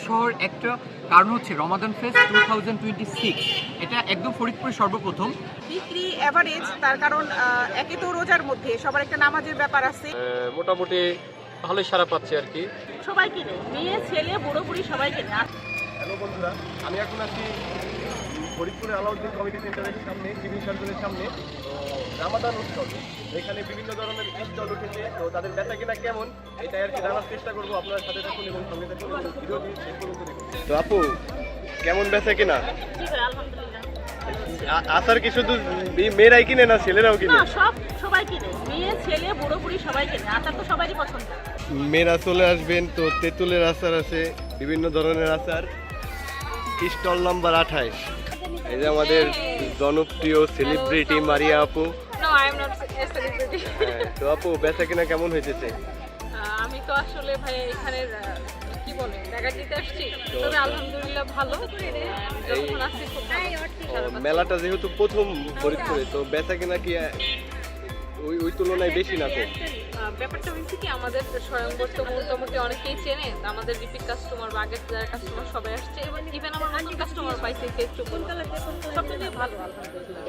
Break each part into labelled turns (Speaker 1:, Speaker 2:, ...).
Speaker 1: শহর একটা কারণ হচ্ছে রমাদান ফেস্ট 2026। এটা একদম ফরিদপুরে সর্বপ্রথম
Speaker 2: বিক্রি এভারেজ, তার কারণ একে তো রোজার মধ্যে সবার একটা নামাজের ব্যাপার আছে।
Speaker 3: মোটামুটি ভালোই সারা পাচ্ছি আর কি।
Speaker 2: সবাই কিনে, মেয়ে ছেলে বুড়ো বুড়ি সবাই কিনে।
Speaker 4: হ্যালো বন্ধুরা, আমি এখন আছি ফরিদপুরে আলাউদ্দিন কমিটি সেন্টারের সামনে, সিভিল সার্জনের সামনে। তো রামাদান উৎসব, এখানে বিভিন্ন ধরনের স্টল উঠেছে। তো তাদের বেচা কিনা কেমন এটাই আর কি জানার চেষ্টা করবো। আপনার সাথে থাকুন এবং সঙ্গে থাকুন এবং ভিডিওটি শেষ পর্যন্ত দেখুন। তো আপু, কেমন বেচা কিনা? আসার কি শুধু মেয়েরাই কিনে না ছেলেরাও কিনে?
Speaker 2: সবাই কিনে, মেয়ে ছেলে বুড়ো বুড়ি সবাই কিনে। আচার তো সবারই পছন্দ।
Speaker 4: মেয়েরা চলে আসবেন। তো তেঁতুলের আচার আছে, বিভিন্ন ধরনের আচার। Stall number 28। এই যে আমাদের জনপ্রিয় সেলিব্রিটি মারিয়া আপু।
Speaker 5: No, I am not a celebrity.
Speaker 4: তো আপু, বেচা কিনা কেমন হয়েছে?
Speaker 5: আমি তো আসলে ভাই এখানের কি বলে দেখা দিতে আসছি, তবে আলহামদুলিল্লাহ ভালো। যখন আসছি খুব ভালো।
Speaker 4: মেলাটা যেহেতু প্রথম ফরিদপুরে, তো বেচা কিনা কি ওই তুলনায় বেশি না? তো
Speaker 5: ব্যাপারটা হয়েছে কি, আমাদের স্বয়ংবর তো মোটামুটি অনেকেই চেনে। আমাদের রিপিট কাস্টমার বা আগের যারা কাস্টমার সবাই আসছে, এবং ইভেন আমার নতুন কাস্টমার পাইছে একটু। সব মিলিয়ে ভালো আলহামদুলিল্লাহ।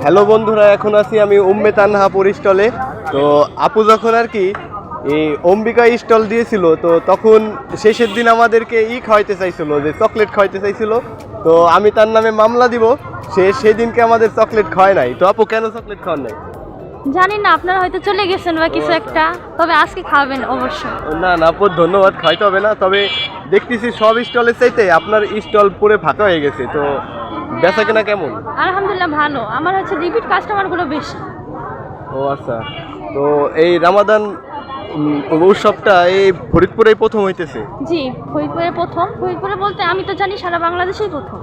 Speaker 4: হ্যালো বন্ধুরা, এখন আছি আমি উম্মে তানহাপুর স্টলে। তো আপু যখন আর কি এই অম্বিকা স্টল দিয়েছিল, তো তখন শেষের দিন আমাদেরকে খাওয়াইতে চাইছিল, যে চকলেট খাওয়াইতে চাইছিল। তো আমি তার নামে মামলা দিব, সেদিনকে আমাদের চকলেট খাওয়ায় নাই। তো আপু, কেন চকলেট খাওয়ান নাই?
Speaker 6: জানি না, আপনারা হয়তো চলে গেছেন বা কিছু একটা, তবে আজকে খাবেন অবশ্যই।
Speaker 4: না আপু, ধন্যবাদ, খাইতে হবে না। তবে দেখতেছি সব স্টলের চাইতে আপনার স্টল পুরো ফাঁকা হয়ে গেছে। তো বেচা কেনা কেমন?
Speaker 6: আলহামদুলিল্লাহ ভালো, আমার হচ্ছে রিপিট কাস্টমারগুলো বেশি।
Speaker 4: ও আচ্ছা। তো এই রামাদান উৎসবটা এই ফরিদপুরেই প্রথম হইতেছে?
Speaker 6: জি, ফরিদপুরে প্রথম। ফরিদপুরে বলতে আমি তো জানি সারা বাংলাদেশেই প্রথম।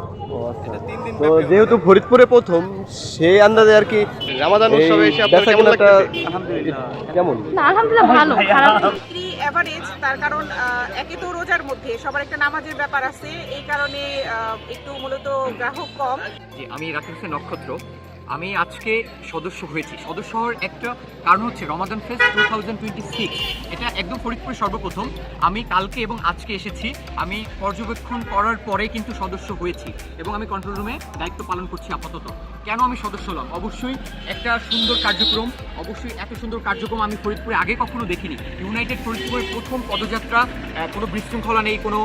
Speaker 4: তো যেহেতু ফরিদপুরে প্রথম, সেই আন্দাজে আর কি রামাদান উৎসবে এসে আপনার কেমন লাগতেছে? কেমন?
Speaker 6: না, আলহামদুলিল্লাহ ভালো, খারাপ না।
Speaker 2: বিক্রি এভারেজ, তার কারণ একে তো রোজার মধ্যে সবার একটা নামাজের ব্যাপার আছে, এই কারণে একটু মূলত গ্রাহক কম।
Speaker 1: যে আমি রাকিব হোসেন নক্ষত্র, আমি আজকে সদস্য হয়েছি। সদস্য হওয়ার একটা কারণ হচ্ছে রমাদান ফেস্ট 2026। এটা একদম ফরিদপুরে সর্বপ্রথম। আমি কালকে এবং আজকে এসেছি। আমি পর্যবেক্ষণ করার পরে কিন্তু সদস্য হয়েছি এবং আমি কন্ট্রোল রুমে দায়িত্ব পালন করছি আপাতত। কেন আমি সদস্য হলাম? অবশ্যই একটা সুন্দর কার্যক্রম, অবশ্যই এত সুন্দর কার্যক্রম আমি ফরিদপুরে আগে কখনো দেখিনি। ইউনাইটেড ফরিদপুরের প্রথম পদযাত্রা, কোনো বিশৃঙ্খলা নেই, কোনো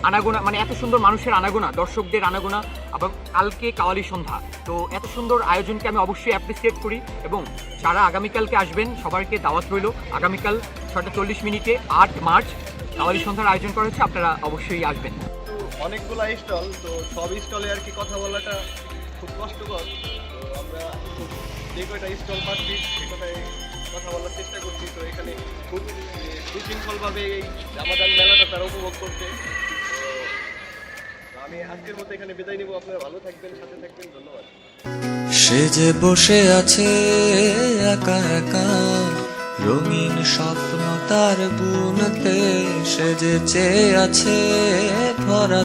Speaker 1: আনাগোনা, মানে এত সুন্দর মানুষের আনাগোনা, দর্শকদের আনাগোনা, আবার কালকে কাওয়ালি সন্ধ্যা। তো এত সুন্দর আয়োজনকে আমি অবশ্যই অ্যাপ্রিসিয়েট করি এবং যারা আগামীকালকে আসবেন সবাইকে দাওয়াত রইল। আগামীকাল 6:40 8 মার্চ কাওয়ালি সন্ধ্যার আয়োজন করা হচ্ছে, আপনারা অবশ্যই আসবেন।
Speaker 4: তো অনেকগুলো স্টল, তো সব স্টলে আর কি কথা বলাটা খুব কষ্টকর। তো আমরা যে কয়টা স্টল পাচ্ছি সে কথায় কথা বলার চেষ্টা করছি। তো এখানে খুব সুশৃঙ্খলভাবে এই রামাদান মেলাটা তারা উপভোগ করছে। তো আমি আজকের মতো এখানে বিদায় নিব। আপনারা ভালো থাকবেন, সাথে থাকবেন, ধন্যবাদ।
Speaker 7: সে যে বসে আছে একা একা, রঙিন স্বপ্ন তার বুনতে, সে যে চেয়ে আছে ভরা